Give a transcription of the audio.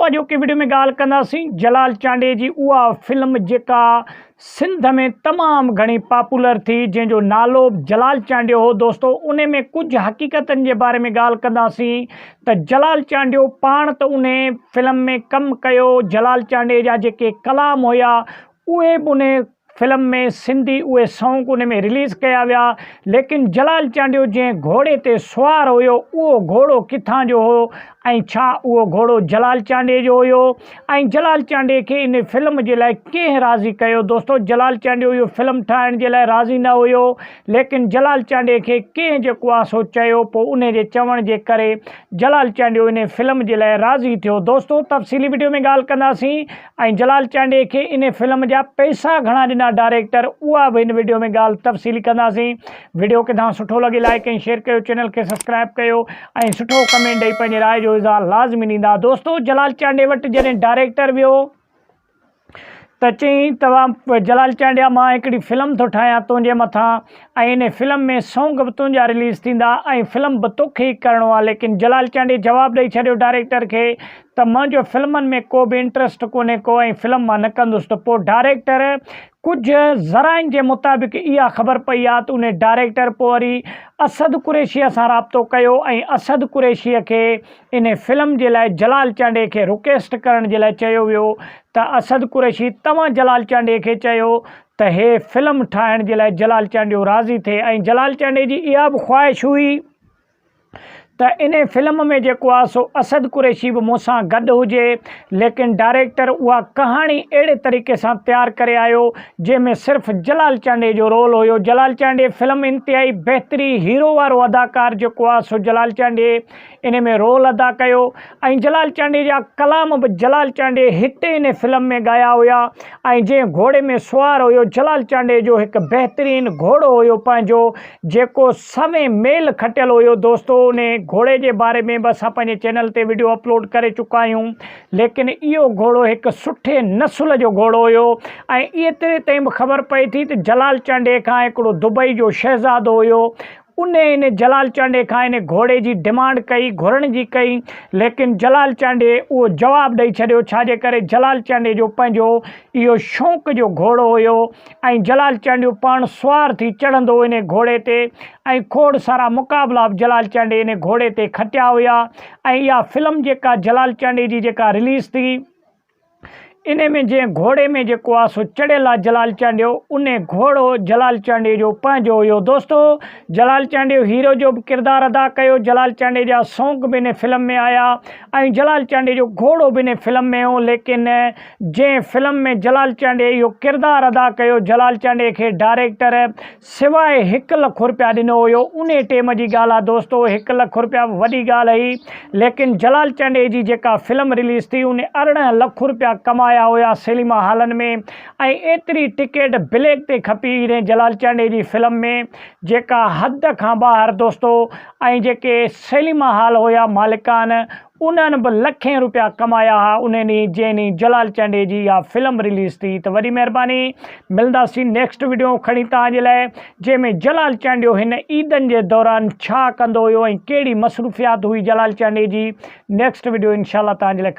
अॼु की वीडियो में ॻाल्हि कंदासीं जलाल चांडे जी उहा फिल्म जेका सिंध में तमामु घणी पॉपुलर थी, जंहिंजो नालो जलाल चांडियो हो। दोस्तों उन में कुछ हक़ीक़तनि जे बारे में ॻाल्हि कंदासीं त जलाल चांडियो पाण त उन फिल्म में कमु कयो। जलाल चांडे जा जेके कलाम हुया उहे बि उन फिल्म में सिंधी उहे सॉन्ग उन में रिलीज़ कया विया। लेकिन जलाल चांडियो जंहिं घोड़े ते सुवार हुयो उहो घोड़ो किथां जो हो ऐं छा उहो घोड़ो जलाल चांडे जो हुयो ऐं जलाल चांडे खे इन फिल्म जे लाइ कंहिं राज़ी कयो। दोस्तों जलाल चांडियो इहो फिल्म ठाहिण जे लाइ राज़ी न हुयो, लेकिन जलाल चांडे खे कंहिं जेको आहे सो चयो, पोइ उन जे चवण जे करे जलाल चांडियो इन फिल्म जे लाइ राज़ी थियो। दोस्तों तफ़सीली वीडियो में ॻाल्हि कंदासीं ऐं जलाल चांडे खे इन फिल्म जा पैसा घणा ॾिना डायरेक्टर, उहा बि इन वीडियो में ॻाल्हि तफ़सीली कंदासीं। वीडियो खे तव्हां सुठो लॻे लाइक ऐं शेयर कयो, चैनल खे सब्सक्राइब कयो ऐं सुठो कमेंट ॾेई पंहिंजे राय जो इज़हार लाज़मी ॾींदा। दोस्तों जलाल चांडे वटि जॾहिं डायरेक्टर वियो त चई तव्हां जलाल चांडिया मां हिकिड़ी फिल्म थो ठाहियां तुंहिंजे मथां ऐं इन फिल्म में सॉन्ग बि तुंहिंजा रिलीज़ थींदा ऐं फिल्म बि तोखे ई करिणो आहे। लेकिन जलाल चांडे जवाबु ॾेई छॾियो डायरेक्टर खे त मुंहिंजो फिल्मनि में को बि इंट्रस्ट कोन्हे को ऐं फिल्म मां न कंदुसि। त पोइ डायरेक्टर कुझु ज़राइनि जे मुताबिक़ इहा ख़बर पई आहे त उन डायरेक्टर पोइ वरी असद कुरैशीअ सां राब्तो कयो ऐं असद कुरैशीअ खे इन फिल्म जे लाइ जलाल चांडे खे रिक्वेस्ट करण जे लाइ चयो वियो त असद कुरैशी तव्हां जलाल चांडे खे चयो त हे फिल्म ठाहिण जे लाइ जलाल चांडियो राज़ी थिए। ऐं जलाल चांडे जी इहा बि ख़्वाहिश हुई त इन फिल्म में जेको आहे सो असद कुरैशी बि मूंसां गॾु हुजे। लेकिन डायरेक्टर उहा कहाणी अहिड़े तरीक़े सां तयारु करे आयो जंहिंमें सिर्फ़ु जलाल चांडे जो रोल हुयो। जलाल चांडे फिल्म इंतिहाई बहितरी हीरो वारो अदाकार जेको आहे सो जलाल चांडे इन में रोल अदा कयो ऐं जलाल चांडे जा कलाम बि जलाल चांडे हिते इन फिल्म में ॻाया हुया। ऐं जंहिं घोड़े में सुवार हुयो जलाल चांडे जो हिकु बहितरीनु घोड़ो हुयो पंहिंजो, जेको सवें मेल खटियल हुयो। दोस्तों उन घोड़े जे बारे में बि असां पंहिंजे चैनल ते वीडियो अपलोड करे चुका आहियूं। लेकिन इहो घोड़ो हिकु सुठे नसुल जो घोड़ो हुयो ऐं एतिरे ताईं बि ख़बर पई थी त जलाल चांडे खां हिकिड़ो दुबई जो शहज़ादो हुयो, उन इन जलाल चांडे खां इन घोड़े जी डिमांड कई, घुरण जी कई। लेकिन जलाल चांडे उहो जवाबु ॾेई छॾियो, छाजे करे जलाल चांडे जो पंहिंजो इहो शौक़ु जो घोड़ो हुयो ऐं जलाल चांडियो पाण सुवार थी चढ़ंदो इन घोड़े ते ऐं खोड़ सारा मुक़ाबला बि जलाल चांडे इन घोड़े ते खटिया हुया। ऐं इहा फिल्म जेका जलाल चांडे जी जेका रिलीज़ थी इन में जंहिं घोड़े में जेको आहे सो चढ़ियल आहे जलाल चांडियो, उन घोड़ो जलाल चांडे जो पंहिंजो हुयो। दोस्तों जलाल चांडियो हीरो जो बि किरदारु अदा कयो, जलाल चांडे जा सॉन्ग बि इन फिल्म में आया ऐं जलाल चांडे जो घोड़ो बि इन फिल्म में हो। लेकिन जंहिं फिल्म में जलाल चांडे इहो किरदारु अदा कयो, जलाल चांडे खे डायरेक्टर सवाइ 1 लख रुपया ॾिनो हुयो। उन टाइम जी ॻाल्हि आहे दोस्तों, 1 लख रुपया वॾी ॻाल्हि हुई। लेकिन जलाल चांडे जी जेका फिल्म रिलीज़ थी उन 18 लख रुपया कमाया हुया सिनेमा हॉलनि में ऐं एतिरी टिकट ब्लैक ते खपी इन जलाल चांडे जी फिल्म में जेका हद खां ॿाहिरि। दोस्तों ऐं जेके सिनेमा हॉल हुया मालिकान उन्हनि बि लखें रुपया कमाया हुआ उन ॾींहुं जंहिं ॾींहुं जलाल चांडे जी इहा फिल्म रिलीज़ थी। त वॾी महिरबानी, मिलंदासीं नेक्स्ट वीडियो खणी तव्हांजे लाइ जंहिंमें जलाल चांडियो हिन ईदनि जे दौरान छा कंदो हुयो ऐं कहिड़ी मसरूफ़ियात हुई जलाल चांडे जी। नेक्स्ट वीडियो इंशाल्लाह तव्हांजे लाइ